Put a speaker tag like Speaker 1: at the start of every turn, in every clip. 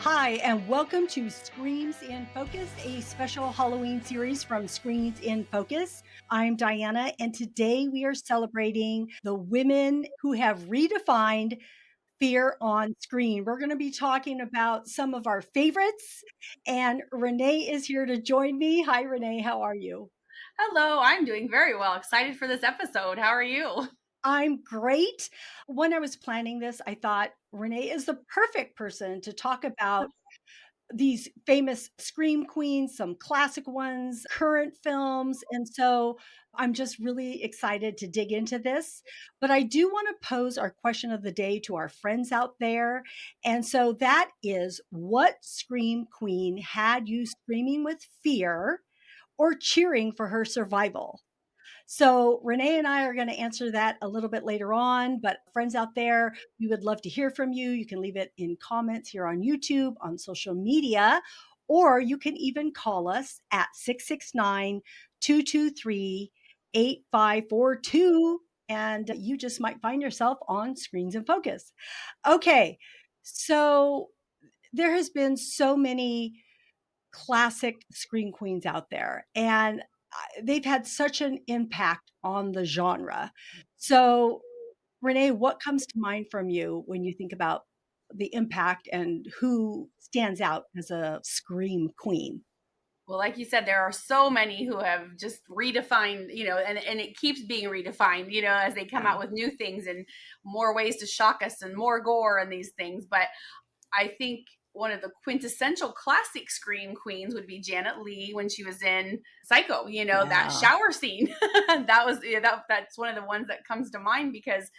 Speaker 1: Hi, and welcome to Screams in Focus, a special Halloween series from Screens in Focus. I'm Diana, and today we are celebrating the women who have redefined fear on screen. We're going to be talking about some of our favorites, and Renee is here to join me. Hi, Renee. How are you?
Speaker 2: Hello, I'm doing very well. Excited for this episode. How are you?
Speaker 1: I'm great. When I was planning this, I thought Renee is the perfect person to talk about these famous scream queens, some classic ones, current films. And so I'm just really excited to dig into this. But I do want to pose our question of the day to our friends out there. And so that is, what scream queen had you screaming with fear or cheering for her survival? So Renee and I are going to answer that a little bit later on, but friends out there, we would love to hear from you. You can leave it in comments here on YouTube, on social media, or you can even call us at 669-223-8542, and you just might find yourself on Screens in Focus. Okay. So there has been so many classic scream queens out there, and they've had such an impact on the genre. So, Renee, what comes to mind from you when you think about the impact and who stands out as a scream queen?
Speaker 2: Well, like you said, there are so many who have just redefined, and it keeps being redefined, as they come
Speaker 1: Yeah.
Speaker 2: out with new things and more ways to shock us and more gore and these things. But I think one of the quintessential classic scream queens would be Janet Leigh when she was in Psycho, that
Speaker 1: Yeah.
Speaker 2: shower scene. That's one of the ones that comes to mind because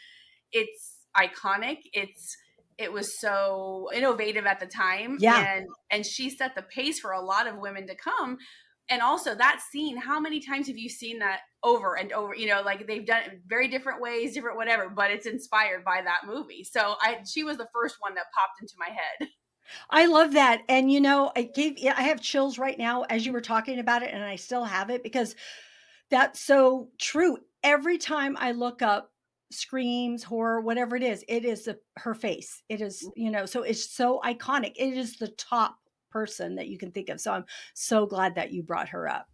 Speaker 2: it's iconic. It was so innovative at the time,
Speaker 1: Yeah.
Speaker 2: and she set the pace for a lot of women to come. And also that scene, how many times have you seen that over and over? Like they've done it in very different ways, different whatever, but it's inspired by that movie. So she was the first one that popped into my head.
Speaker 1: I love that. And I have chills right now as you were talking about it, and I still have it because that's so true. Every time I look up screams, horror, whatever it is her face. It is, so it's so iconic. It is the top person that you can think of. So I'm so glad that you brought her up.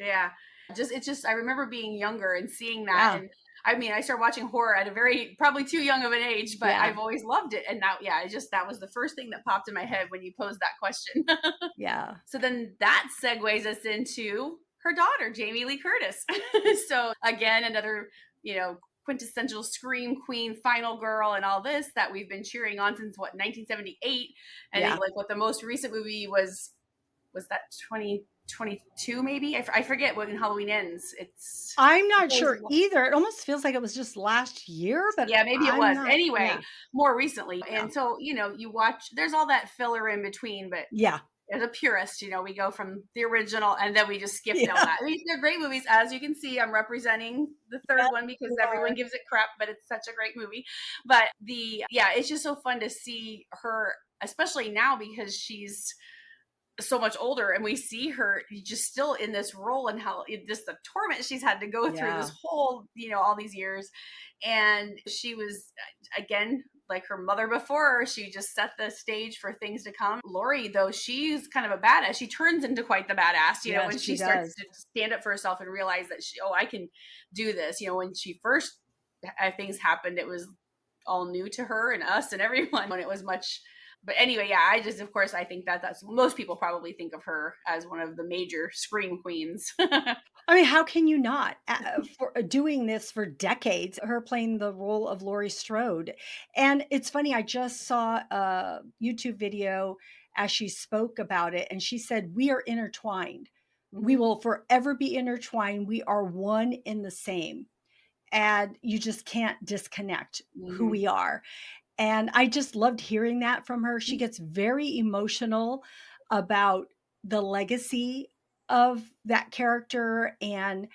Speaker 2: Yeah. It's just I remember being younger and seeing that,
Speaker 1: Yeah.
Speaker 2: and I mean, I started watching horror at a very probably too young of an age, but
Speaker 1: Yeah.
Speaker 2: I've always loved it. And now, yeah, that was the first thing that popped in my head when you posed that question.
Speaker 1: Yeah.
Speaker 2: So then that segues us into her daughter, Jamie Lee Curtis. So again, another, quintessential scream queen, final girl, and all this that we've been cheering on since 1978. I
Speaker 1: Yeah.
Speaker 2: think like what the most recent movie was that 2022 maybe. I forget when Halloween ends.
Speaker 1: I'm
Speaker 2: It's
Speaker 1: not
Speaker 2: always
Speaker 1: sure either. It almost feels like it was just last year, but
Speaker 2: yeah, maybe it
Speaker 1: I'm
Speaker 2: was.
Speaker 1: not.
Speaker 2: Anyway,
Speaker 1: Yeah.
Speaker 2: more recently.
Speaker 1: Yeah.
Speaker 2: And so, you watch, there's all that filler in between, but
Speaker 1: Yeah.
Speaker 2: as a purist, we go from the original and then we just skip down
Speaker 1: Yeah.
Speaker 2: that. I mean, they're great movies. As you can see, I'm representing the
Speaker 1: Yes,
Speaker 2: third one because
Speaker 1: you
Speaker 2: everyone
Speaker 1: are.
Speaker 2: gives it crap, but it's such a great movie. But yeah, it's just so fun to see her, especially now because she's so much older and we see her just still in this role and how just the torment she's had to go through this
Speaker 1: Yeah.
Speaker 2: whole all these years. And she was, again, like her mother before her, she just set the stage for things to come. Laurie, though, she's kind of a badass. She turns into quite the badass,
Speaker 1: Yes,
Speaker 2: when
Speaker 1: she
Speaker 2: she starts
Speaker 1: does.
Speaker 2: to stand up for herself and realize that I can do this. When she first things happened, it was all new to her and us and everyone when it was much. But anyway, yeah, of course, I think that's most people probably think of her as one of the major scream queens.
Speaker 1: I mean, how can you not? For doing this for decades, her playing the role of Laurie Strode. And it's funny, I just saw a YouTube video as she spoke about it, and she said, "We are intertwined. We
Speaker 2: Mm-hmm.
Speaker 1: will forever be intertwined. We are one in the same. And you just can't disconnect who
Speaker 2: Mm-hmm.
Speaker 1: we are." And I just loved hearing that from her. She gets very emotional about the legacy of that character and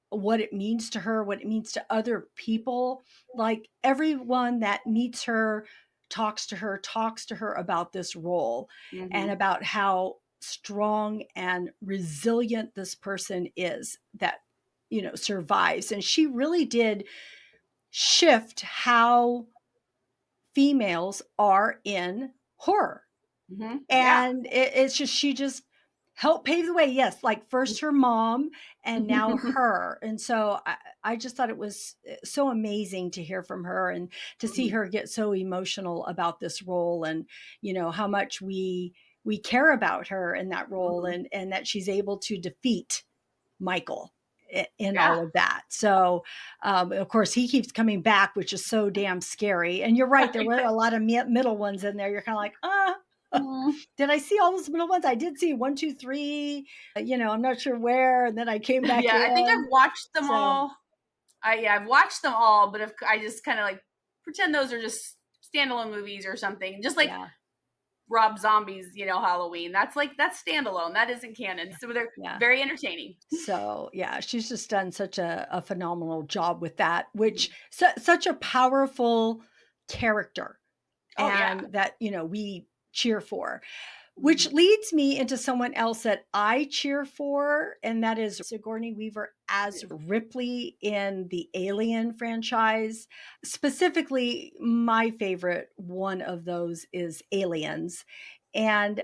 Speaker 1: what it means to her, what it means to other people. Like everyone that meets her, talks to her about this role and
Speaker 2: Mm-hmm.
Speaker 1: about how strong and resilient this person is that, survives. And she really did shift how females are in horror.
Speaker 2: Yeah.
Speaker 1: And it's just, she just helped pave the way. Yes, like first her mom and now her. And so I just thought it was so amazing to hear from her and to see
Speaker 2: Mhm.
Speaker 1: her get so emotional about this role, and how much we care about her in that role,
Speaker 2: Mhm.
Speaker 1: and that she's able to defeat Michael in
Speaker 2: Yeah.
Speaker 1: all of that. So, of course, he keeps coming back, which is so damn scary. And you're right, there were a lot of middle ones in there. You're kind of like,
Speaker 2: Mm.
Speaker 1: did I see all those middle ones? I did see one, two, three. I'm not sure where, and then I came back
Speaker 2: Yeah, I think
Speaker 1: in.
Speaker 2: I've watched them
Speaker 1: So
Speaker 2: all. I've watched them all, but if I just kind of like pretend those are just standalone movies or something, just like
Speaker 1: yeah,
Speaker 2: Rob Zombie's, Halloween. That's standalone. That isn't canon. So they're
Speaker 1: yeah.
Speaker 2: very entertaining.
Speaker 1: So yeah, she's just done such a phenomenal job with that, which such a powerful character,
Speaker 2: Oh yeah.
Speaker 1: and that we cheer for. Which
Speaker 2: Mhm.
Speaker 1: leads me into someone else that I cheer for, and that is Sigourney Weaver as
Speaker 2: Yes.
Speaker 1: Ripley in the Alien franchise. Specifically, my favorite one of those is Aliens. And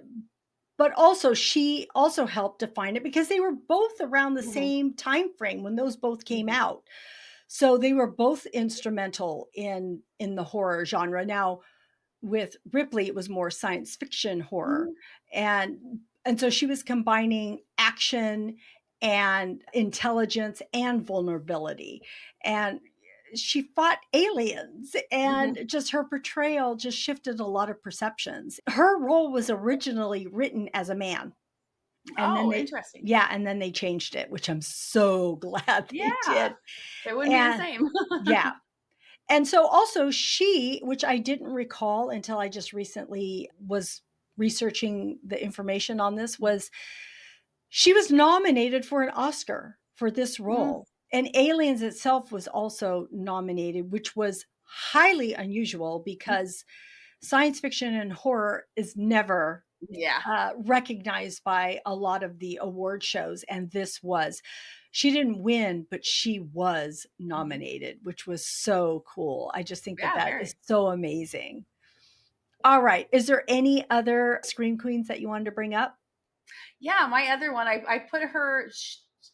Speaker 1: but also she also helped define it because they were both around the
Speaker 2: Mhm.
Speaker 1: same time frame when those both came
Speaker 2: Mhm.
Speaker 1: out. So they were both instrumental in the horror genre. Now, with Ripley, it was more science fiction horror.
Speaker 2: Mhm.
Speaker 1: And so she was combining action and intelligence and vulnerability. And she fought aliens,
Speaker 2: Mhm.
Speaker 1: and just her portrayal just shifted a lot of perceptions. Her role was originally written as a man, and then
Speaker 2: Oh, interesting.
Speaker 1: and then they changed it, which I'm so glad they
Speaker 2: Yeah.
Speaker 1: did.
Speaker 2: It wouldn't be the
Speaker 1: And
Speaker 2: same.
Speaker 1: yeah, and so also she, which I didn't recall until I just recently was researching the information on this, was she was nominated for an Oscar for this
Speaker 2: Mm.
Speaker 1: role. And Aliens itself was also nominated, which was highly unusual because science fiction and horror is never
Speaker 2: Yeah.
Speaker 1: recognized by a lot of the award shows. And this was. She didn't win, but she was
Speaker 2: Mhm.
Speaker 1: nominated, which was so cool. I just think that
Speaker 2: Yeah,
Speaker 1: that is
Speaker 2: very.
Speaker 1: so amazing. All right. Is there any other Scream Queens that you wanted to bring up?
Speaker 2: Yeah, my other one, I put her,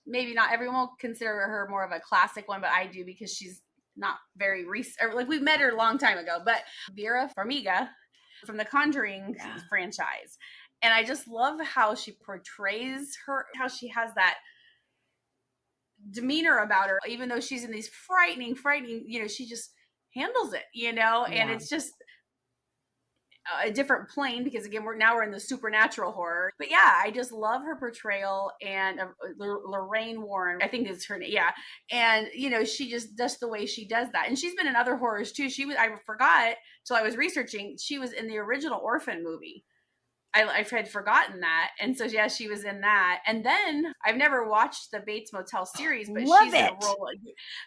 Speaker 2: maybe not everyone will consider her more of a classic one, but I do because she's not very recent. Like we've met her a long time ago, but Vera Farmiga from the Conjuring
Speaker 1: Yeah.
Speaker 2: franchise. And I just love how she portrays her, how she has that demeanor about her, even though she's in these frightening, she just handles it, and
Speaker 1: Yeah.
Speaker 2: it's just a different plane because again we're in the supernatural horror. But yeah, I just love her portrayal, and Lorraine Warren, I think is her name. Yeah, and she just does the way she does that, and she's been in other horrors too. I forgot till I was researching, she was in the original Orphan movie. I had forgotten that, and so yeah, she was in that. And then I've never watched the Bates Motel series, but
Speaker 1: Love
Speaker 2: she's in a
Speaker 1: it.
Speaker 2: role.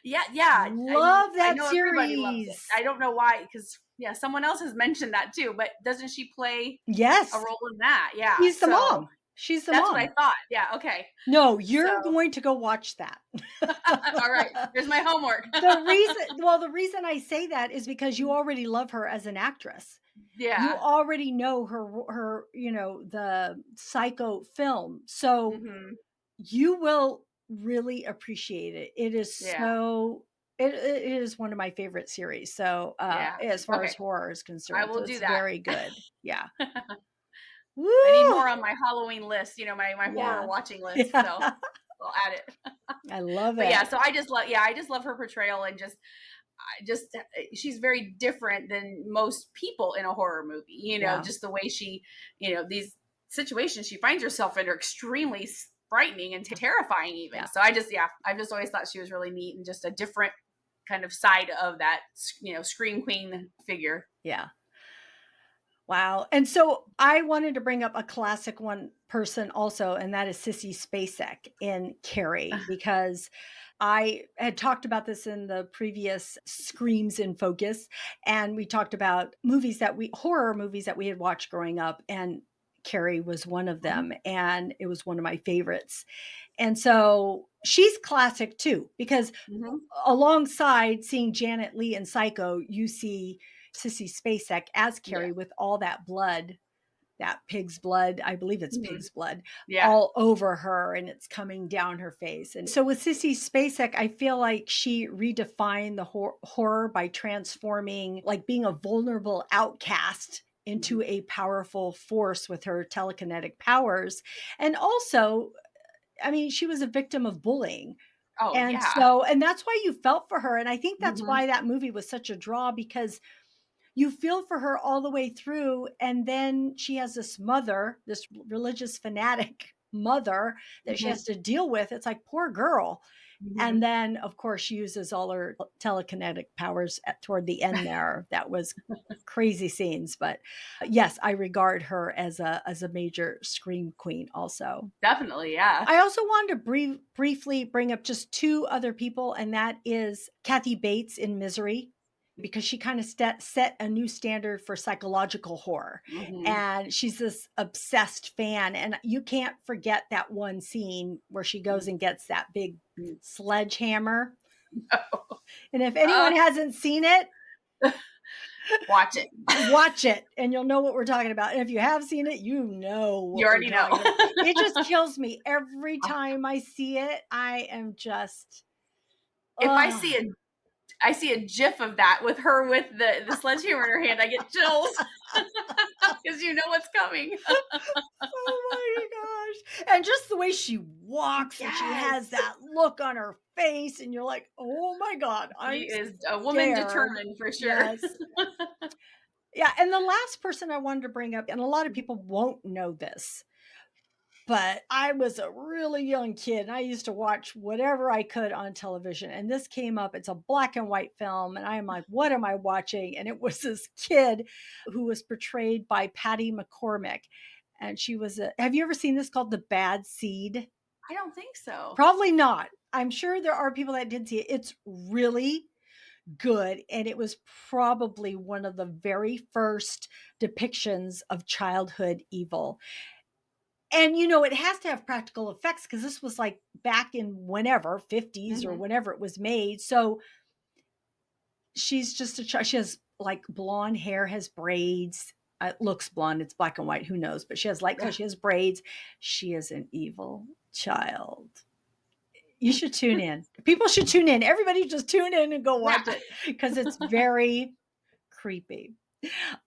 Speaker 2: Yeah, yeah.
Speaker 1: Love
Speaker 2: I
Speaker 1: that
Speaker 2: know everybody loves it.
Speaker 1: series.
Speaker 2: I don't know why, because yeah, someone else has mentioned that too. But doesn't she play a
Speaker 1: Yes.
Speaker 2: role in that? Yeah.
Speaker 1: She's the
Speaker 2: So
Speaker 1: mom. She's the
Speaker 2: that's what I
Speaker 1: mom.
Speaker 2: thought. Yeah. Okay.
Speaker 1: No,
Speaker 2: So
Speaker 1: you're going to go watch that.
Speaker 2: all right. There's my homework.
Speaker 1: The reason I say that is because you already love her as an actress. You
Speaker 2: Yeah.
Speaker 1: already know her, the Psycho film. So
Speaker 2: Hmm.
Speaker 1: you will really appreciate it. It is
Speaker 2: Yeah.
Speaker 1: so it is one of my favorite series. So
Speaker 2: Yeah.
Speaker 1: as far as
Speaker 2: Okay.
Speaker 1: horror is
Speaker 2: I
Speaker 1: concerned.
Speaker 2: will
Speaker 1: So
Speaker 2: do
Speaker 1: it's
Speaker 2: that.
Speaker 1: very good. Yeah.
Speaker 2: I need
Speaker 1: Woo!
Speaker 2: more on my Halloween list. My horror
Speaker 1: Yeah.
Speaker 2: watching list. So
Speaker 1: Yeah.
Speaker 2: I'll add it.
Speaker 1: I love
Speaker 2: But yeah,
Speaker 1: it.
Speaker 2: so I just love her portrayal, and just she's very different than most people in a horror movie.
Speaker 1: Yeah.
Speaker 2: Just the way she, these situations she finds herself in are extremely frightening and terrifying even.
Speaker 1: Yeah.
Speaker 2: So I just always thought she was really neat and just a different kind of side of that, scream queen figure.
Speaker 1: Yeah. Wow. And so I wanted to bring up a classic one person also, and that is Sissy Spacek in Carrie, because I had talked about this in the previous Screams in Focus. And we talked about horror movies that we had watched growing up. And Carrie was one of
Speaker 2: Mhm.
Speaker 1: them. And it was one of my favorites. And so she's classic too, because
Speaker 2: Mhm.
Speaker 1: alongside seeing Janet Leigh in Psycho, you see Sissy Spacek as
Speaker 2: Yeah.
Speaker 1: Carrie with all that blood that pig's blood, I believe it's
Speaker 2: Mhm.
Speaker 1: pig's blood,
Speaker 2: Yeah.
Speaker 1: all over her and it's coming down her face. And so with Sissy Spacek, I feel like she redefined the horror by transforming, like being a vulnerable outcast
Speaker 2: Mhm.
Speaker 1: into a powerful force with her telekinetic powers. And also, I mean, she was a victim of bullying.
Speaker 2: Oh,
Speaker 1: And
Speaker 2: yeah.
Speaker 1: so, and that's why you felt for her. And I think that's
Speaker 2: Mhm.
Speaker 1: why that movie was such a draw, because you feel for her all the way through. And then she has this mother, this religious fanatic mother that she
Speaker 2: Mhm.
Speaker 1: has to deal with. It's like, poor girl. And
Speaker 2: Mhm.
Speaker 1: then, of course, she uses all her telekinetic powers toward the end there. That was crazy scenes. But yes, I regard her as a major scream queen also.
Speaker 2: Definitely, yeah.
Speaker 1: I also wanted to briefly bring up just two other people, and that is Kathy Bates in Misery, because she kind of set a new standard for psychological horror.
Speaker 2: Mhm.
Speaker 1: And she's this obsessed fan. And you can't forget that one scene where she goes and gets that big
Speaker 2: Mhm.
Speaker 1: sledgehammer.
Speaker 2: Oh.
Speaker 1: And if
Speaker 2: Uh,
Speaker 1: anyone hasn't seen it,
Speaker 2: watch it.
Speaker 1: watch it and you'll know what we're talking about. And if you have seen it, you know
Speaker 2: You
Speaker 1: what we're
Speaker 2: already know.
Speaker 1: talking about. It just kills me every time I see it. I am just,
Speaker 2: If
Speaker 1: oh,
Speaker 2: I see a gif of that with her with the sledgehammer in her hand, I get chills because you know what's coming.
Speaker 1: oh my gosh. And just the way she walks and she
Speaker 2: Yes.
Speaker 1: has that look on her face, and you're like, oh my God,
Speaker 2: She
Speaker 1: I'm
Speaker 2: is a woman
Speaker 1: scared.
Speaker 2: determined for sure.
Speaker 1: Yes. Yeah. And the last person I wanted to bring up, and a lot of people won't know this, but I was a really young kid and I used to watch whatever I could on television. And this came up. It's a black and white film. And I'm like, what am I watching? And it was this kid who was portrayed by Patty McCormack. And she was have you ever seen this, called The Bad Seed?
Speaker 2: I don't think so.
Speaker 1: Probably not. I'm sure there are people that did see it. It's really good. And it was probably one of the very first depictions of childhood evil. And it has to have practical effects because this was like back in whenever 50s or
Speaker 2: Mhm.
Speaker 1: whenever it was made. So she's just a child. She has like blonde hair, has braids. It looks blonde. It's black and white. Who knows? But she has light color. She has braids. She is an evil child. You should tune in. People should tune in. Everybody just tune in and go
Speaker 2: Yeah.
Speaker 1: watch it because it's very creepy.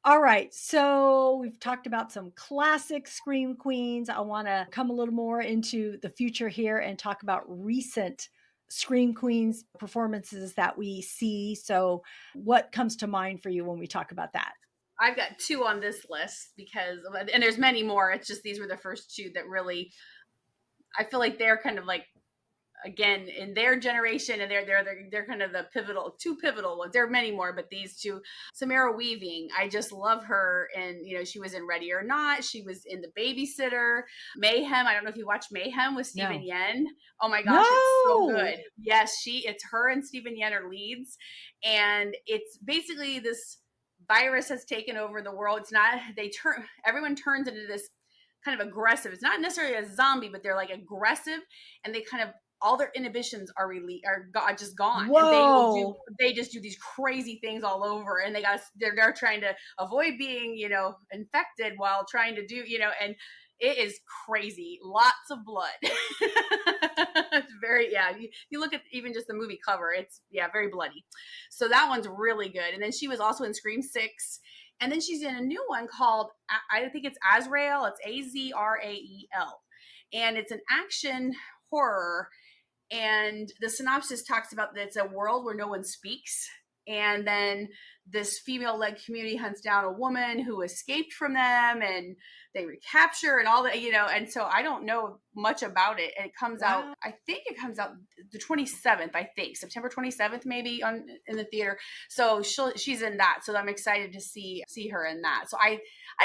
Speaker 1: All right. So we've talked about some classic Scream Queens. I want to come a little more into the future here and talk about recent Scream Queens performances that we see. So, what comes to mind for you when we talk about that?
Speaker 2: I've got two on this list and there's many more. It's just these were the first two that really, I feel like they're kind of like, again in their generation, and they're kind of the two pivotal ones. There are many more, but these two. Samara Weaving, I just love her. And she was in Ready or Not, she was in The Babysitter. Mayhem, I don't know if you watched Mayhem with Stephen
Speaker 1: No.
Speaker 2: Yen. Oh my gosh, it's so
Speaker 1: No.
Speaker 2: good. Yes, it's her and Stephen Yen are leads. And it's basically this virus has taken over the world. It's not, everyone turns into this kind of aggressive. It's not necessarily a zombie, but they're like aggressive, and they kind of, all their inhibitions are just gone, and
Speaker 1: Whoa.
Speaker 2: they just do these crazy things all over, and they're trying to avoid being infected while trying to do and it is crazy. Lots of blood. It's very, yeah. You look at even just the movie cover, it's, yeah, very bloody. So that one's really good. And then she was also in Scream 6. And then she's in a new one called, I think it's Azrael. It's Azrael. And it's an action horror. And the synopsis talks about that it's a world where no one speaks. And then this female led community hunts down a woman who escaped from them, and they recapture and all that, And so I don't know much about it. And it comes out,
Speaker 1: Wow.
Speaker 2: I think it comes out the 27th, I think, September 27th, maybe in the theater. So she's in that. So I'm excited to see her in that. So I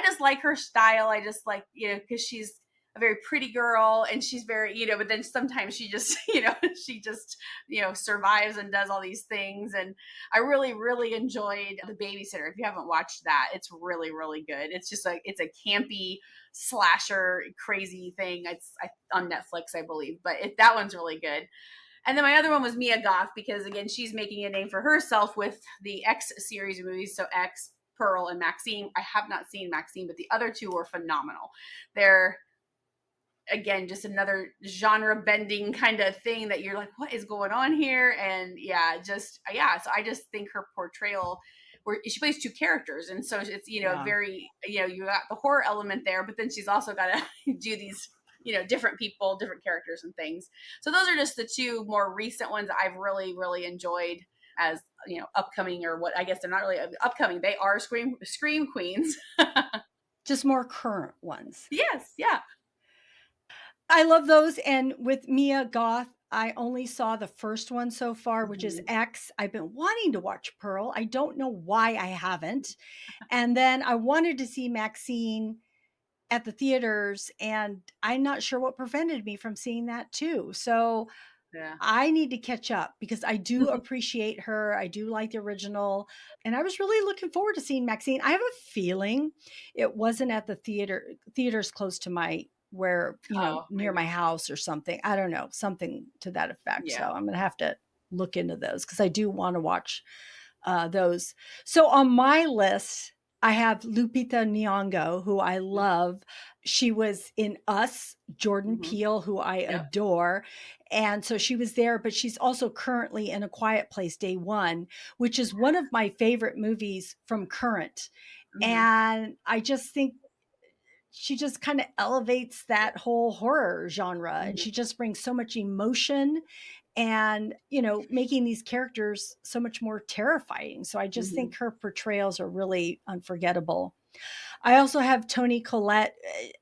Speaker 2: just like her style. I just like, because she's a very pretty girl, and she's very, but then sometimes she just, she just, survives and does all these things. And I really, really enjoyed The Babysitter. If you haven't watched that, it's really, really good. It's just like, it's a campy slasher crazy thing. It's on Netflix, I believe, but that one's really good. And then my other one was Mia Goth, because again, she's making a name for herself with the X series of movies. So X, Pearl and Maxine. I have not seen Maxine, but the other two were phenomenal. They're, again, just another genre bending kind of thing that you're like, what is going on here? And so I just think her portrayal, where she plays two characters, and so it's,
Speaker 1: Yeah.
Speaker 2: very, you got the horror element there, but then she's also got to do these, different people, different characters and things. So those are just the two more recent ones I've really, really enjoyed as, upcoming, or what, I guess they're not really upcoming, they are scream queens.
Speaker 1: Just more current ones.
Speaker 2: Yes, yeah.
Speaker 1: I love those. And with Mia Goth, I only saw the first one so far, which is
Speaker 2: Mhm.
Speaker 1: X. I've been wanting to watch Pearl. I don't know why I haven't. And then I wanted to see Maxine at the theaters, and I'm not sure what prevented me from seeing that too. So
Speaker 2: Yeah.
Speaker 1: I need to catch up because I do appreciate her. I do like the original. And I was really looking forward to seeing Maxine. I have a feeling it wasn't at the theaters close to my where,
Speaker 2: Oh,
Speaker 1: near
Speaker 2: maybe.
Speaker 1: my house or something. I don't know, something to that effect. So
Speaker 2: Yeah.
Speaker 1: I'm going to have to look into those because I do want to watch those. So on my list, I have Lupita Nyong'o, who I
Speaker 2: Mhm.
Speaker 1: love. She was in Us, Jordan
Speaker 2: Mhm.
Speaker 1: Peele, who I
Speaker 2: Yep.
Speaker 1: adore. And so she was there, but she's also currently in A Quiet Place Day One, which is one of my favorite movies from current.
Speaker 2: Mhm.
Speaker 1: And I just think she just kind of elevates that whole horror genre, and
Speaker 2: Mhm.
Speaker 1: she just brings so much emotion and, making these characters so much more terrifying. So I just
Speaker 2: Mhm.
Speaker 1: think her portrayals are really unforgettable. I also have Toni Collette.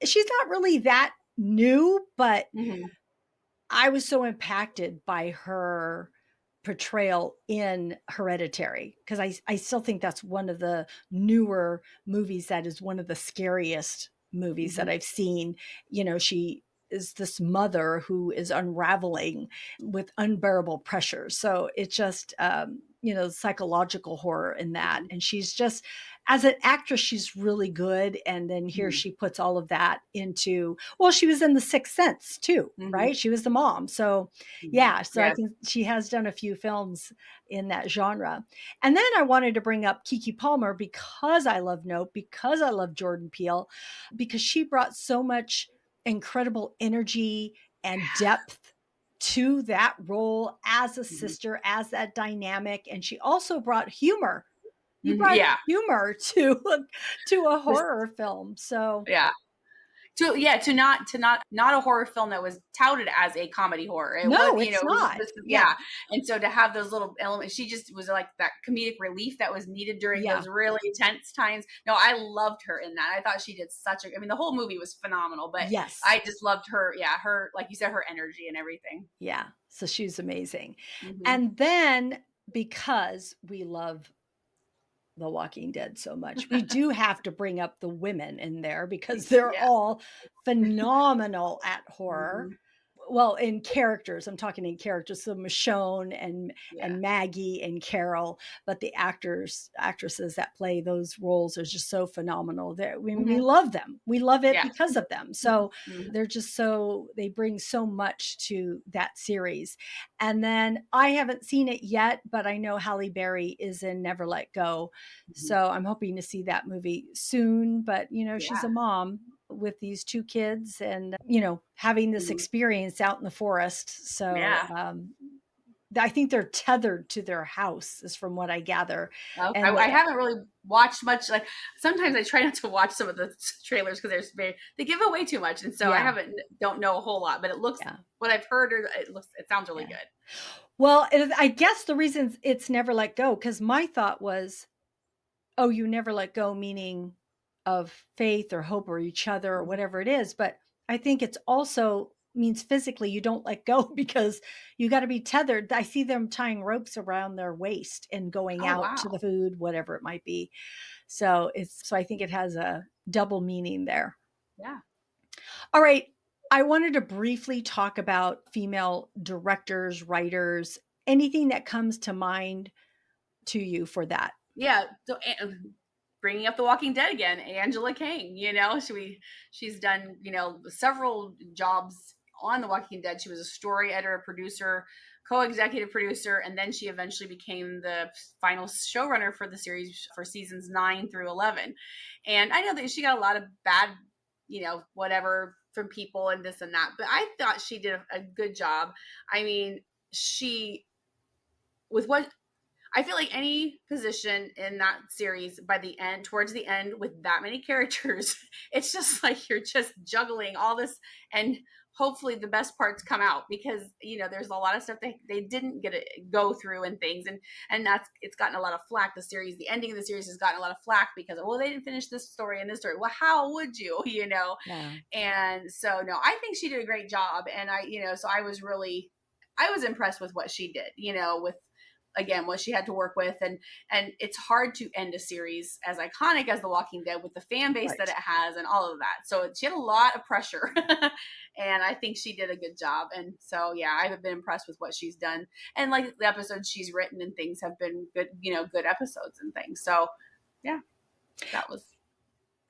Speaker 1: She's not really that new, but
Speaker 2: Mhm.
Speaker 1: I was so impacted by her portrayal in Hereditary because I still think that's one of the newer movies that is one of the scariest movies that
Speaker 2: Mhm.
Speaker 1: I've seen. She is this mother who is unraveling with unbearable pressure. So it's just, psychological horror in that.
Speaker 2: Mhm.
Speaker 1: And she's just, as an actress, she's really good. And then here
Speaker 2: Mhm.
Speaker 1: she puts all of that into, well, she was in The Sixth Sense too,
Speaker 2: Mhm.
Speaker 1: right? She was the mom. So
Speaker 2: Mhm.
Speaker 1: yeah, so I
Speaker 2: Yes.
Speaker 1: can, she has done a few films in that genre. And then I wanted to bring up Kiki Palmer because I love Nope, because I love Jordan Peele, because she brought so much incredible energy and depth to that role as a
Speaker 2: Mhm.
Speaker 1: sister, as that dynamic. And she also brought humor. You
Speaker 2: Mhm.
Speaker 1: brought
Speaker 2: Yeah.
Speaker 1: humor to to a
Speaker 2: This.
Speaker 1: horror film. So
Speaker 2: Yeah. To not a horror film that was touted as a comedy horror. It was,
Speaker 1: no, it's
Speaker 2: it was
Speaker 1: not.
Speaker 2: this,
Speaker 1: Yeah.
Speaker 2: yeah. And so to have those little elements, she just was like that comedic relief that was needed during
Speaker 1: Yeah.
Speaker 2: those really intense times. No, I loved her in that. I thought she did I mean, the whole movie was phenomenal, but
Speaker 1: Yes.
Speaker 2: I just loved her. Yeah, her, like you said, her energy and everything.
Speaker 1: Yeah. So she's amazing.
Speaker 2: Hmm.
Speaker 1: And then because we love The Walking Dead so much, we do have to bring up the women in there because they're
Speaker 2: Yeah.
Speaker 1: all phenomenal at horror.
Speaker 2: Hmm.
Speaker 1: Well, in characters, I'm talking in characters, so Michonne
Speaker 2: Yeah.
Speaker 1: and Maggie and Carol, but the actresses that play those roles are just so phenomenal. We
Speaker 2: Hmm.
Speaker 1: love them. We love it
Speaker 2: Yeah.
Speaker 1: because of them.
Speaker 2: Hmm.
Speaker 1: So they're just so, they bring so much to that series. And then I haven't seen it yet, but I know Halle Berry is in Never Let Go.
Speaker 2: Hmm.
Speaker 1: So I'm hoping to see that movie soon. But, she's
Speaker 2: Yeah.
Speaker 1: a mom with these two kids and, having this
Speaker 2: Hmm.
Speaker 1: experience out in the forest. So
Speaker 2: Yeah.
Speaker 1: I think they're tethered to their house, is from what I gather.
Speaker 2: Okay.
Speaker 1: And
Speaker 2: I haven't really watched much. Like, sometimes I try not to watch some of the trailers because they give away too much, and so I
Speaker 1: yeah,
Speaker 2: don't know a whole lot. But it looks,
Speaker 1: yeah,
Speaker 2: what I've heard, it sounds really
Speaker 1: yeah.
Speaker 2: good.
Speaker 1: Well, I guess the reason it's Never Let Go, because my thought was, oh, you never let go, meaning of faith or hope or each other or
Speaker 2: Mhm.
Speaker 1: whatever it is. But I think it's also means physically you don't let go because you got to be tethered. I see them tying ropes around their waist and going
Speaker 2: Oh
Speaker 1: out
Speaker 2: wow.
Speaker 1: to the food, whatever it might be. So I think it has a double meaning there.
Speaker 2: Yeah.
Speaker 1: All right. I wanted to briefly talk about female directors, writers, anything that comes to mind to you for that.
Speaker 2: Yeah. So, bringing up The Walking Dead again, Angela Kang. She's done several jobs on The Walking Dead. She was a story editor, producer. co-executive producer, and then she eventually became the final showrunner for the series for seasons 9 through 11. And I know that she got a lot of bad, whatever from people and this and that, but I thought she did a good job. I mean, she with what I feel like any position in that series by the end, towards the end, with that many characters, it's just like you're just juggling all this, and hopefully the best parts come out, because there's a lot of stuff they didn't get to go through and things, and that's it's gotten a lot of flack. The ending of the series has gotten a lot of flack because, well, they didn't finish this story and this story. Well, how would you,
Speaker 1: Yeah.
Speaker 2: And so no, I think she did a great job, and so I was impressed with what she did, with again what she had to work with, and it's hard to end a series as iconic as The Walking Dead with the fan base that
Speaker 1: Right.
Speaker 2: it has and all of that. So she had a lot of pressure, and I think she did a good job. And so yeah, I've been impressed with what she's done, and like the episodes she's written and things have been good, good episodes and things. So yeah, that was.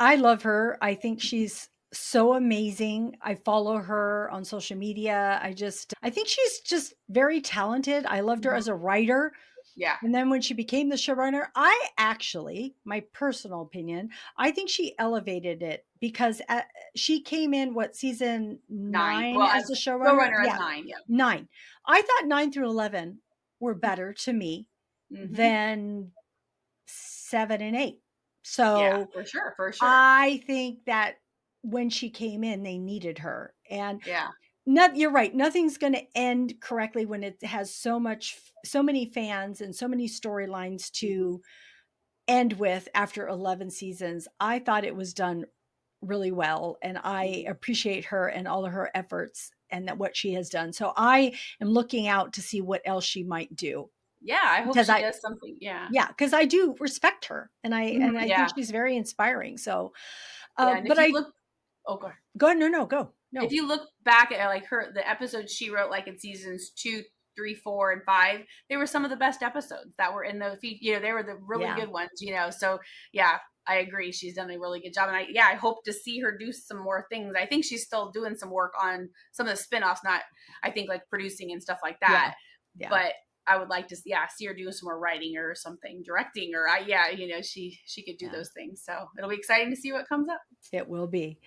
Speaker 1: I love her. I think she's so amazing. I follow her on social media. I think she's just very talented. I loved her
Speaker 2: Mhm.
Speaker 1: as a writer.
Speaker 2: Yeah.
Speaker 1: And then when she became the showrunner, I actually, my personal opinion, I think she elevated it because she came in what season
Speaker 2: 9,
Speaker 1: 9
Speaker 2: well,
Speaker 1: as
Speaker 2: as
Speaker 1: the showrunner?
Speaker 2: showrunner, as
Speaker 1: Yeah,
Speaker 2: 9. Yeah.
Speaker 1: 9. I thought 9 through 11 were better to me
Speaker 2: Hmm.
Speaker 1: than 7 and 8.
Speaker 2: Yeah,
Speaker 1: So
Speaker 2: for sure, for sure.
Speaker 1: I think that when she came in, they needed her. And
Speaker 2: Yeah.
Speaker 1: you're right. Nothing's going to end correctly when it has so many fans and so many storylines
Speaker 2: Mhm.
Speaker 1: to end with after 11 seasons. I thought it was done really well, and I
Speaker 2: Mhm.
Speaker 1: appreciate her and all of her efforts and that what she has done. So I am looking out to see what else she might do
Speaker 2: Yeah, I hope
Speaker 1: because
Speaker 2: she
Speaker 1: I
Speaker 2: does something. Yeah.
Speaker 1: yeah, because I do respect her and
Speaker 2: Mhm,
Speaker 1: I think
Speaker 2: yeah.
Speaker 1: she's very inspiring. So
Speaker 2: Yeah, and
Speaker 1: but
Speaker 2: if you
Speaker 1: I
Speaker 2: look oh, go ahead.
Speaker 1: go no, no, go.
Speaker 2: If
Speaker 1: No.
Speaker 2: you look back at, like, the episodes she wrote, like, in seasons 2, 3, 4, and 5, they were some of the best episodes that were in the they were the really
Speaker 1: Yeah.
Speaker 2: good ones. So, yeah, I agree, she's done a really good job, and I hope to see her do some more things. I think she's still doing some work on some of the spin-offs, not I think, like, producing and stuff like
Speaker 1: Yeah.
Speaker 2: that,
Speaker 1: Yeah.
Speaker 2: but I would like to see her do some more writing or something, directing, or yeah, she could do
Speaker 1: Yeah.
Speaker 2: those things, so it'll be exciting to see what comes up.
Speaker 1: It will be.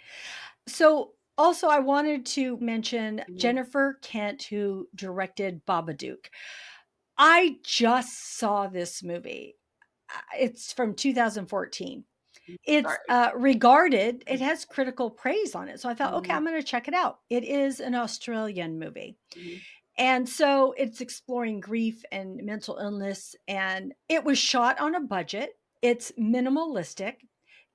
Speaker 1: So, also, I wanted to mention
Speaker 2: Mhm.
Speaker 1: Jennifer Kent, who directed Babadook. I just saw this movie. It's from 2014. It's
Speaker 2: Sorry.
Speaker 1: regarded, it has critical praise on it. So I thought, okay,
Speaker 2: Mhm.
Speaker 1: I'm going to check it out. It is an Australian movie.
Speaker 2: Mhm.
Speaker 1: And so it's exploring grief and mental illness. And it was shot on a budget. It's minimalistic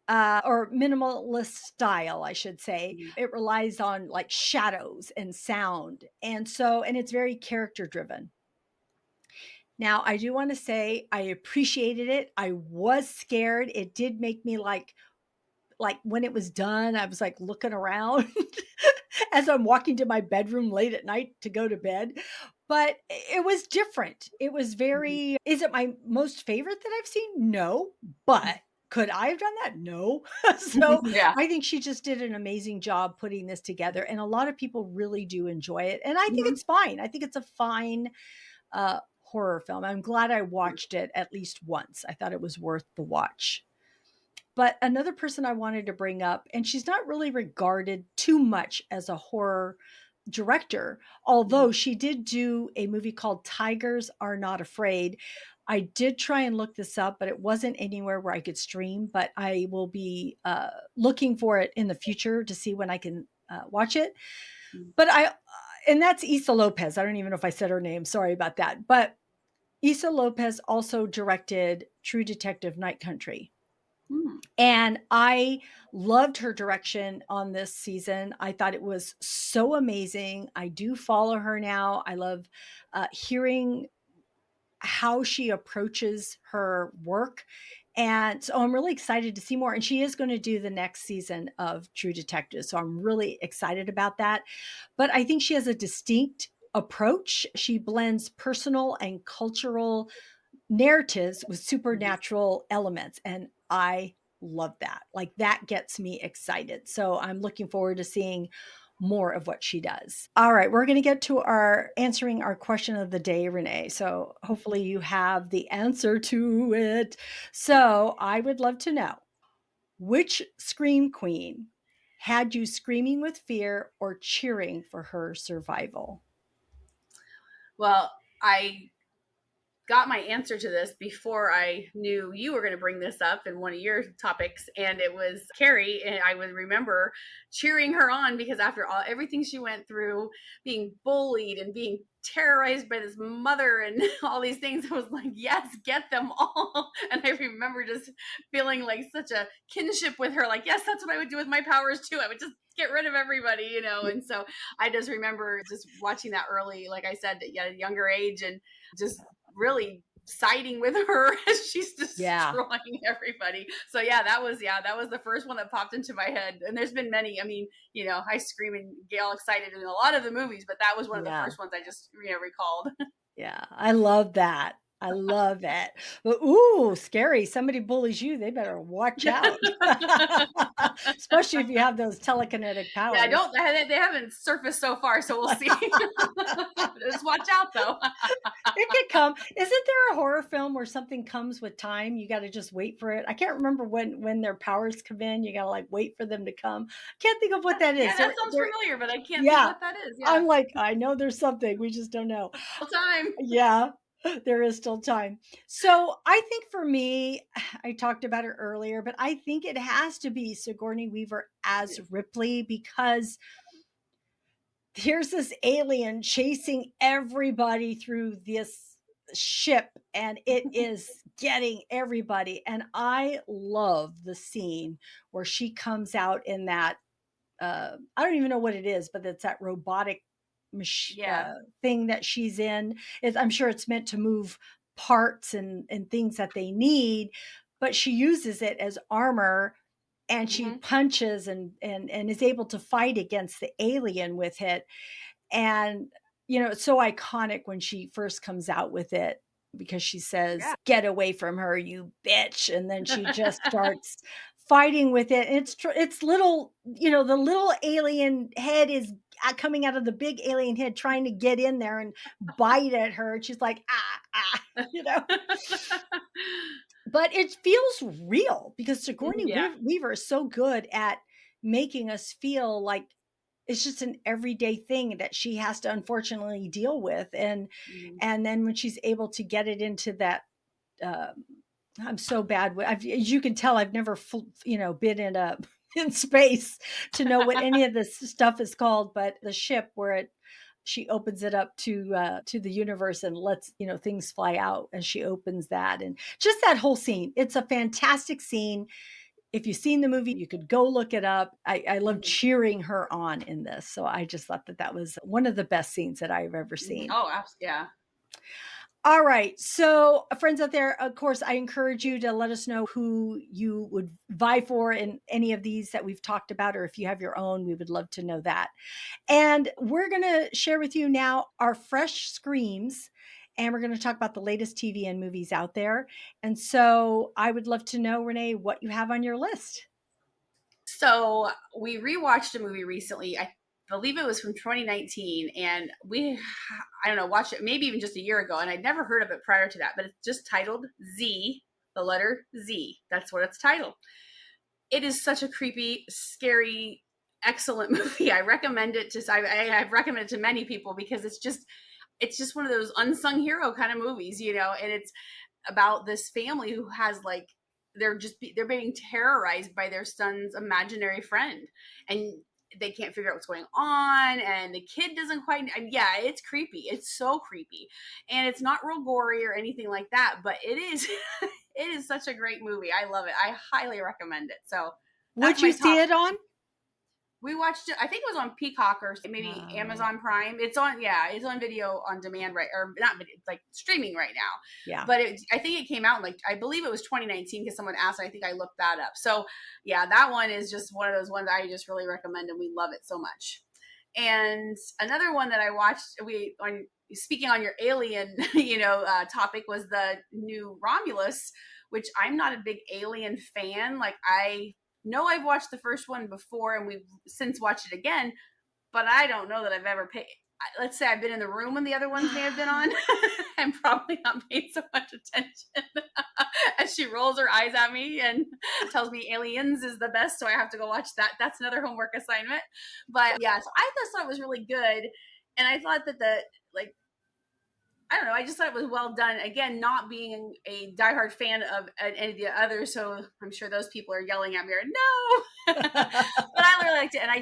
Speaker 1: or minimalist style, I should say.
Speaker 2: Mhm.
Speaker 1: It relies on like shadows and sound. And it's very character driven. Now, I do want to say I appreciated it. I was scared. It did make me like when it was done, I was like looking around as I'm walking to my bedroom late at night to go to bed. But it was different. It was
Speaker 2: Mhm.
Speaker 1: very, is it my most favorite that I've seen? No. But could I have done that? No. So
Speaker 2: Yeah.
Speaker 1: I think she just did an amazing job putting this together. And a lot of people really do enjoy it. And I think
Speaker 2: Mhm.
Speaker 1: it's fine. I think it's a fine horror film. I'm glad I watched it at least once. I thought it was worth the watch. But another person I wanted to bring up, and she's not really regarded too much as a horror director,
Speaker 2: Mhm.
Speaker 1: although she did do a movie called Tigers Are Not Afraid. I did try and look this up, but it wasn't anywhere where I could stream. But I will be looking for it in the future to see when I can watch it.
Speaker 2: Mhm.
Speaker 1: But and that's Issa Lopez. I don't even know if I said her name. Sorry about that. But Issa Lopez also directed True Detective Night Country.
Speaker 2: Mm.
Speaker 1: And I loved her direction on this season. I thought it was so amazing. I do follow her now. I love hearing how she approaches her work. And so I'm really excited to see more. And she is going to do the next season of True Detective. So I'm really excited about that. But I think she has a distinct approach. She blends personal and cultural narratives with
Speaker 2: Mhm.
Speaker 1: supernatural elements. And I love that. Like that gets me excited. So I'm looking forward to seeing more of what she does. All right, we're going to get to our answering our question of the day, Renee. So hopefully you have the answer to it. So I would love to know, which scream queen had you screaming with fear or cheering for her survival?
Speaker 2: Well, I got my answer to this before I knew you were going to bring this up in one of your topics, and it was Carrie. And I would remember cheering her on because after all everything she went through, being bullied and being terrorized by this mother and all these things, I was like, yes, get them all. And I remember just feeling like such a kinship with her, like, yes, that's what I would do with my powers too. I would just get rid of everybody, you know. And so I just remember just watching that early, like I said, at a younger age, and just really siding with her as she's
Speaker 1: Yeah.
Speaker 2: destroying everybody. So that was the first one that popped into my head. And there's been many. I mean, I scream and get all excited in a lot of the movies, but that was one of the
Speaker 1: Yeah.
Speaker 2: first ones I just recalled.
Speaker 1: Yeah. I love that. I love it. But ooh, scary. Somebody bullies you, they better watch out. Especially if you have those telekinetic
Speaker 2: Yeah, I
Speaker 1: powers.
Speaker 2: don't. They haven't surfaced so far, so we'll see. Just watch out, though.
Speaker 1: It could come. Isn't there a horror film where something comes with time? You got to just wait for it. I can't remember when their powers come in. You got to like wait for them to come. Can't think of what that
Speaker 2: Yeah,
Speaker 1: is.
Speaker 2: that sounds
Speaker 1: They're
Speaker 2: familiar, but I can't think
Speaker 1: yeah.
Speaker 2: what that is. Yeah,
Speaker 1: I'm like, I know there's something. We just don't know.
Speaker 2: full time.
Speaker 1: Yeah, there is still time. So I think for me, I talked about it earlier, but I think it has to be Sigourney Weaver as Ripley because here's this alien chasing everybody through this ship and it is getting everybody. And I love the scene where she comes out in that I don't even know what it is, but it's that robotic
Speaker 2: Yeah.
Speaker 1: thing that she's in. I'm sure it's meant to move parts and things that they need, but she uses it as armor and she
Speaker 2: Hmm.
Speaker 1: punches and is able to fight against the alien with it. And it's so iconic when she first comes out with it because she says,
Speaker 2: Yeah.
Speaker 1: "Get away from her, you bitch!" And then she just starts fighting with it. And it's little, the little alien head is coming out of the big alien head, trying to get in there and bite at her. And she's like, ah, ah, you know. But it feels real because Sigourney
Speaker 2: Yeah.
Speaker 1: Weaver is so good at making us feel like it's just an everyday thing that she has to unfortunately deal with. and
Speaker 2: Mhm.
Speaker 1: and then when she's able to get it into that um I'm so bad with, as you can tell, I've never been in a in space to know what any of this stuff is called, but the ship where she opens it up to the universe and lets things fly out as she opens that, and just that whole scene, it's a fantastic scene. If you've seen the movie, you could go look it up. I love
Speaker 2: Mhm.
Speaker 1: cheering her on in this. So I just thought that was one of the best scenes that I've ever
Speaker 2: Mhm.
Speaker 1: seen.
Speaker 2: Oh, yeah.
Speaker 1: All right. So, friends out there, of course, I encourage you to let us know who you would vie for in any of these that we've talked about, or if you have your own, we would love to know that. And we're going to share with you now our fresh screams. And we're going to talk about the latest TV and movies out there. And so I would love to know, Renee, what you have on your list.
Speaker 2: So we rewatched a movie recently. I believe it was from 2019, and I don't know, watched it maybe even just a year ago, and I'd never heard of it prior to that. But it's just titled Z, the letter Z. That's what it's titled. It is such a creepy, scary, excellent movie. I recommend it. I've recommended it to many people because it's just one of those unsung hero kind of movies, and it's about this family who has like they're being terrorized by their son's imaginary friend, and they can't figure out what's going on, and the kid doesn't quite. And yeah, it's creepy. It's so creepy, and it's not real gory or anything like that, but it is it is such a great movie. I love it. I highly recommend it. So
Speaker 1: Would
Speaker 2: that's
Speaker 1: you
Speaker 2: my
Speaker 1: see
Speaker 2: top.
Speaker 1: it on?
Speaker 2: We watched it. I think it was on Peacock or maybe
Speaker 1: Oh,
Speaker 2: Amazon Prime. It's on video on demand, right? Or not video, it's like streaming right now.
Speaker 1: yeah.
Speaker 2: But I think it came out in, like, I believe it was 2019 because someone asked. I think I looked that up. So yeah, that one is just one of those ones I just really recommend, and we love it so much. And another one that I watched, speaking on your alien, topic, was the new Romulus, which I'm not a big alien fan. Like, I know I've watched the first one before, and we've since watched it again, but I don't know that I've ever paid. Let's say I've been in the room when the other ones may have been on. I'm probably not paying so much attention as she rolls her eyes at me and tells me Aliens is the best, so I have to go watch that. That's another homework assignment. But yeah, so I just thought it was really good, and I thought that the like I don't know. I just thought it was well done. Again, not being a diehard fan of any of the others, so I'm sure those people are yelling at me, or, no. But I really liked it, and I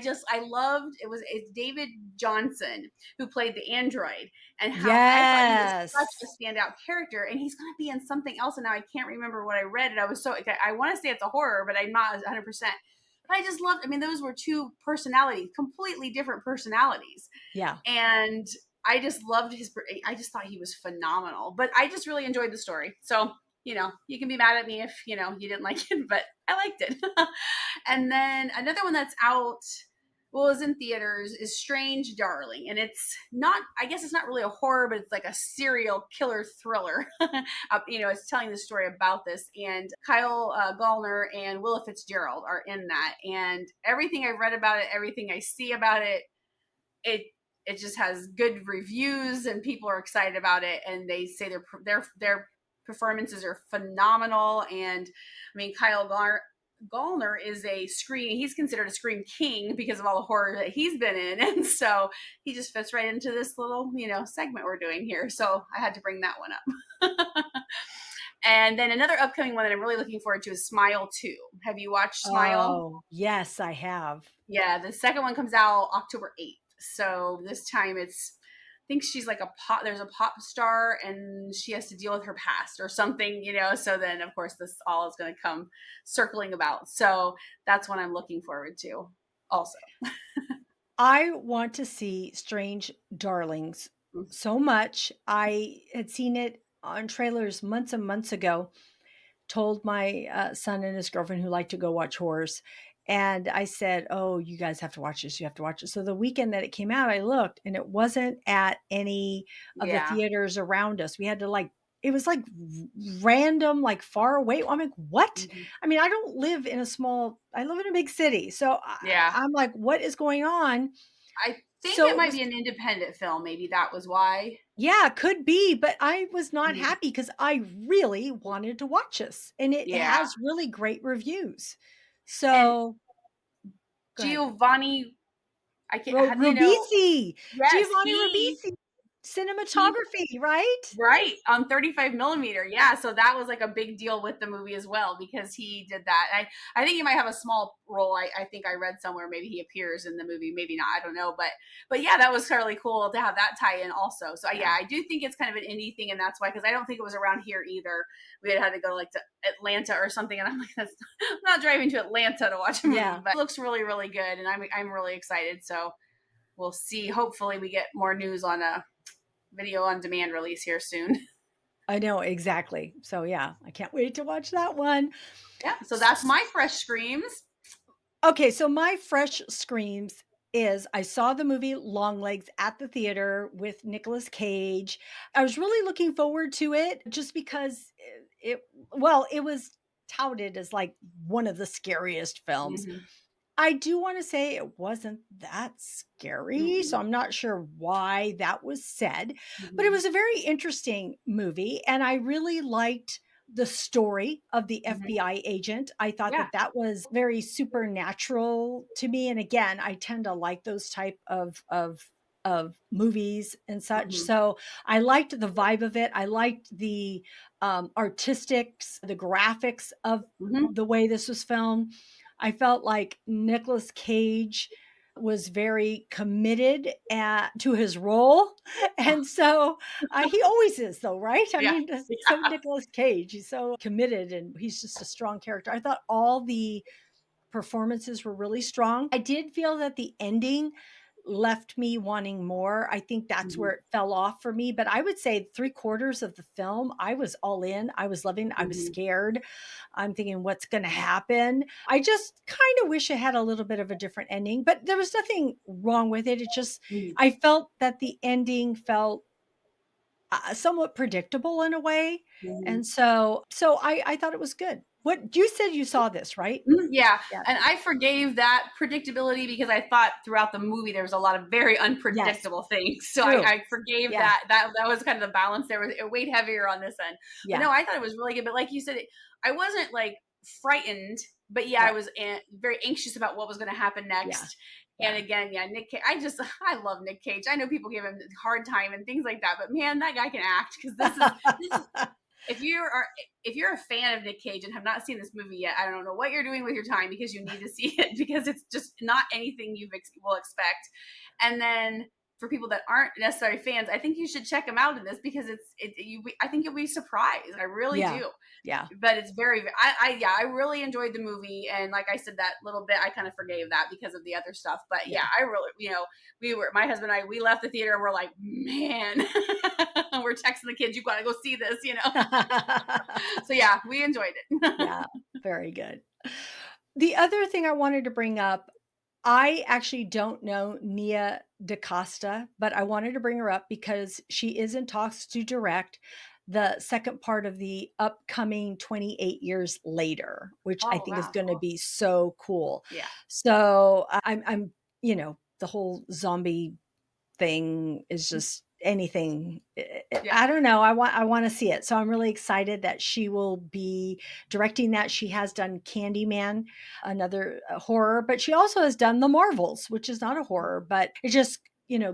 Speaker 2: loved it. It's David Johnson who played the android, and how I thought he was such
Speaker 1: Yes.
Speaker 2: a standout character, and he's going to be in something else. And now I can't remember what I read, and I was so I want to say it's a horror, but I'm not 100%. But I just loved. I mean, those were two personalities, completely different personalities,
Speaker 1: Yeah.
Speaker 2: and I just loved I just thought he was phenomenal. But I just really enjoyed the story. So, you can be mad at me if, you didn't like it, but I liked it. And then another one that's out, well, is in theaters, is Strange Darling. And it's not, I guess it's not really a horror, but it's like a serial killer thriller. It's telling the story about this. And Kyle Gallner and Willa Fitzgerald are in that. And everything I've read about it, everything I see about it, it it just has good reviews and people are excited about it, and they say their performances are phenomenal. And I mean, Gallner is he's considered a scream king because of all the horror that he's been in, and so he just fits right into this little segment we're doing here, so I had to bring that one up. And then another upcoming one that I'm really looking forward to is Smile 2. Have you watched Smile?
Speaker 1: Oh, yes, I have.
Speaker 2: Yeah, the second one comes out October 8th. So this time I think she's like there's a pop star and she has to deal with her past or something. So then of course this all is going to come circling about. So that's what I'm looking forward to also.
Speaker 1: I want to see Strange Darlings so much. I had seen it on trailers months and months ago, told my son and his girlfriend who like to go watch horrors. And I said, "Oh, you guys have to watch this. You have to watch it." So the weekend that it came out, I looked and it wasn't at any of the
Speaker 2: Yeah.
Speaker 1: theaters around us. We had to it was like random, like far away. I'm like, what?
Speaker 2: Mhm.
Speaker 1: I mean, I live in a big city. So
Speaker 2: Yeah.
Speaker 1: I'm like, what is going on?
Speaker 2: I think
Speaker 1: So
Speaker 2: it
Speaker 1: it
Speaker 2: might
Speaker 1: was,
Speaker 2: be an independent film. Maybe that was why.
Speaker 1: yeah, could be, but I was not
Speaker 2: Mhm.
Speaker 1: happy because I really wanted to watch this and it
Speaker 2: Yeah.
Speaker 1: has really great reviews.
Speaker 2: And
Speaker 1: So go ahead.
Speaker 2: Giovanni, I can't,
Speaker 1: Ribisi,
Speaker 2: yes,
Speaker 1: Giovanni
Speaker 2: he
Speaker 1: Ribisi,
Speaker 2: he
Speaker 1: cinematography, right?
Speaker 2: right, on 35 millimeter. Yeah, so that was like a big deal with the movie as well because he did that. I think he might have a small role. I think I read somewhere maybe he appears in the movie, maybe not. I don't know, but yeah, that was really cool to have that tie in also. So
Speaker 1: Yeah.
Speaker 2: yeah, I do think it's kind of an indie thing, and that's why, because I don't think it was around here either. We had to go like to Atlanta or something, and I'm like, I'm not driving to Atlanta to watch a movie,
Speaker 1: Yeah.
Speaker 2: but it looks really really good, and I'm really excited. So we'll see. Hopefully, we get more news on a video on demand release here soon.
Speaker 1: I know exactly. So yeah, I can't wait to watch that one.
Speaker 2: Yeah, so that's my fresh screams.
Speaker 1: Okay, so my fresh screams is I saw the movie Longlegs at the theater with Nicolas Cage. I was really looking forward to it just because it was touted as like one of the scariest films.
Speaker 2: Mm-hmm.
Speaker 1: I do want to say it wasn't that scary, so
Speaker 2: Mm-hmm.
Speaker 1: I'm not sure why that was said, but it
Speaker 2: Mm-hmm.
Speaker 1: was a very interesting movie and I really liked the story of the
Speaker 2: Mm-hmm.
Speaker 1: FBI agent. I thought
Speaker 2: Yeah.
Speaker 1: that that was very supernatural to me, and again, I tend to like those type of movies and such.
Speaker 2: Mm-hmm.
Speaker 1: So I liked the vibe of it. I liked the artistics, the graphics of
Speaker 2: Mm-hmm.
Speaker 1: the way this was filmed. I felt like Nicolas Cage was very committed to his role. And so he always is, though, right? I
Speaker 2: Yeah.
Speaker 1: mean, that's so
Speaker 2: Yeah.
Speaker 1: Nicolas Cage. He's so committed and he's just a strong character. I thought all the performances were really strong. I did feel that the ending left me wanting more. I think that's
Speaker 2: Mm-hmm.
Speaker 1: where it fell off for me. But I would say 3/4 of the film, I was all in. I was loving. I was
Speaker 2: Mm-hmm.
Speaker 1: scared. I'm thinking, what's going to happen? I just kind of wish it had a little bit of a different ending, but there was nothing wrong with it. It just,
Speaker 2: Mm-hmm.
Speaker 1: I felt that the ending felt somewhat predictable in a way.
Speaker 2: Mm-hmm.
Speaker 1: And so I thought it was good. What you said you saw this, right?
Speaker 2: Yeah.
Speaker 1: Yeah.
Speaker 2: And I forgave that predictability because I thought throughout the movie there was a lot of very
Speaker 1: Yes.
Speaker 2: unpredictable things. So
Speaker 1: True.
Speaker 2: I forgave
Speaker 1: Yeah.
Speaker 2: that. That was kind of the balance there. It weighed heavier on this end. But
Speaker 1: Yeah.
Speaker 2: no, I thought it was really good. But like you said, I wasn't like frightened, but yeah, I
Speaker 1: Right.
Speaker 2: was very anxious about what was going to to
Speaker 1: Yeah.
Speaker 2: next. And
Speaker 1: Yeah.
Speaker 2: again, yeah, Nick Cage, I love Nick Cage. I know people give him a hard time and things like that, but man, that guy can act because this is if you are if you're a fan of Nick Cage and have not seen this movie yet, I don't know what you're doing with your time because you need to see it because it's just not anything you will expect. And then for people that aren't necessarily fans, I think you should check him out in this because I think you'll be surprised. I really
Speaker 1: Yeah.
Speaker 2: do.
Speaker 1: Yeah.
Speaker 2: But it's very I really enjoyed the movie, and like I said, that little bit I kind of forgave that because of the other stuff. But
Speaker 1: Yeah.
Speaker 2: yeah, I really my husband and I, we left the theater and we're like, man, we're texting the kids, you gotta go see this. So yeah, we enjoyed it.
Speaker 1: Yeah. Very good. The other thing I wanted to bring up, I actually don't know Nia DaCosta, but I wanted to bring her up because she is in talks to direct the second part of the upcoming 28 Years Later, which I
Speaker 2: Oh
Speaker 1: think is
Speaker 2: wow,
Speaker 1: going to
Speaker 2: cool.
Speaker 1: be so cool.
Speaker 2: Yeah.
Speaker 1: So I'm, the whole zombie thing is just anything.
Speaker 2: Yeah.
Speaker 1: I don't know. I want to see it. So I'm really excited that she will be directing that. She has done Candyman, another horror, but she also has done The Marvels, which is not a horror, but it just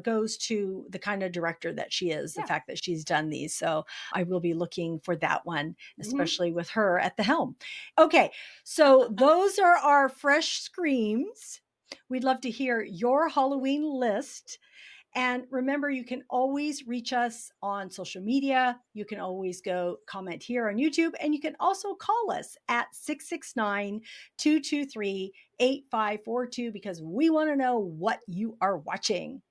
Speaker 1: goes to the kind of director that she is, the
Speaker 2: Yeah.
Speaker 1: fact that she's done these. So I will be looking for that one,
Speaker 2: Hmm.
Speaker 1: especially with her at the helm. Okay, so those are our fresh screams. We'd love to hear your Halloween list. And remember, you can always reach us on social media. You can always go comment here on YouTube. And you can also call us at 669-223-8542 because we want to know what you are watching.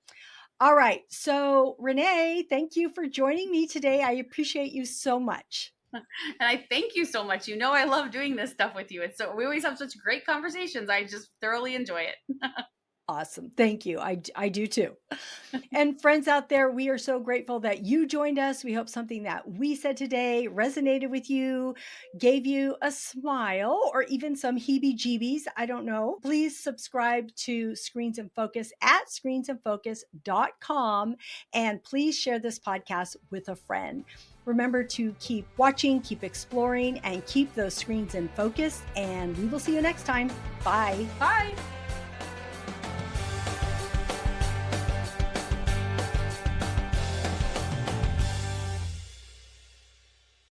Speaker 1: All right. So, Renee, thank you for joining me today. I appreciate you so much.
Speaker 2: And I thank you so much. I love doing this stuff with you. We always have such great conversations. I just thoroughly enjoy it.
Speaker 1: Awesome. Thank you. I do too. And friends out there, we are so grateful that you joined us. We hope something that we said today resonated with you, gave you a smile, or even some heebie jeebies. I don't know. Please subscribe to Screens in Focus at screensinfocus.com. And please share this podcast with a friend. Remember to keep watching, keep exploring, and keep those screens in focus. And we will see you next time. Bye.
Speaker 2: Bye.